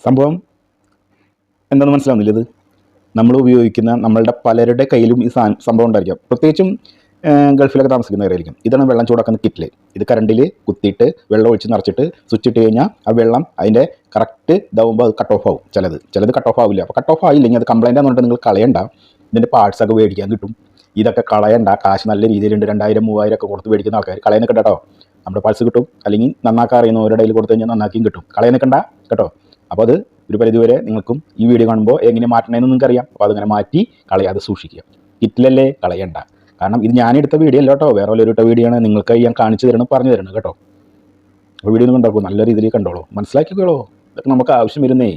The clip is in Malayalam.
സംഭവം എന്താണെന്ന് മനസ്സിലാവുന്നില്ല. ഇത് നമ്മൾ ഉപയോഗിക്കുന്ന നമ്മളുടെ പലരുടെ കയ്യിലും ഈ സംഭവം ഉണ്ടായിരിക്കാം. പ്രത്യേകിച്ചും ഗൾഫിലൊക്കെ താമസിക്കുന്നവരായിരിക്കും. ഇതാണ് വെള്ളം ചൂടാക്കുന്ന കിറ്റിൽ. ഇത് കറണ്ടിൽ കുത്തിയിട്ട് വെള്ളം ഒഴിച്ച് നിറച്ചിട്ട് സ്വിച്ച് ഇട്ട് കഴിഞ്ഞാൽ ആ വെള്ളം അതിൻ്റെ കറക്റ്റ് ഇതാവുമ്പോൾ അത് കട്ട് ഓഫ് ആവും. ചിലത് കട്ട് ഓഫ് ആവില്ല. അപ്പോൾ കട്ട് ഓഫ് ആയില്ലെങ്കിൽ അത് കംപ്ലൈൻ്റ് ആണെന്നുണ്ടെങ്കിൽ നിങ്ങൾ കളയണ്ട. ഇതിൻ്റെ പാർട്സൊക്കെ മേടിക്കാൻ കിട്ടും. ഇതൊക്കെ കളയണ്ട. കാശ് നല്ല രീതിയിലുണ്ട്. 2000 3000 ഒക്കെ കൊടുത്ത് മേടിക്കുന്ന ആൾക്കാർ കളയാൻ നിൽക്കണ്ട കേട്ടോ. നമ്മുടെ പാർട്സ് കിട്ടും. അല്ലെങ്കിൽ നന്നാക്കാൻ അറിയുന്നവരുടെ കയ്യിൽ കൊടുത്തു കഴിഞ്ഞാൽ നന്നാക്കിയും കിട്ടും. കളയാൻ നിൽക്കണ്ട കേട്ടോ. അപ്പോൾ അത് ഒരു പരിധിവരെ നിങ്ങൾക്കും ഈ വീഡിയോ കാണുമ്പോൾ എങ്ങനെ മാറ്റണമെന്ന് നിങ്ങൾക്കറിയാം. അപ്പോൾ അതിങ്ങനെ മാറ്റി കളയാതെ സൂക്ഷിക്കുക. കിറ്റിലല്ലേ, കളയണ്ട. കാരണം ഇത് ഞാനെടുത്ത വീഡിയോ അല്ല കേട്ടോ, വേറെ വല്ല ഇട്ട വീഡിയോ ആണ്. നിങ്ങൾക്ക് ഞാൻ കാണിച്ചു തരണം, പറഞ്ഞു തരണം കേട്ടോ. അപ്പോൾ വീഡിയോ ഒന്നും കണ്ടോളൂ, നല്ല രീതിയിൽ കണ്ടോളൂ, മനസ്സിലാക്കിക്കോളൂ. ഇതൊക്കെ നമുക്ക് ആവശ്യം വരുന്നേ.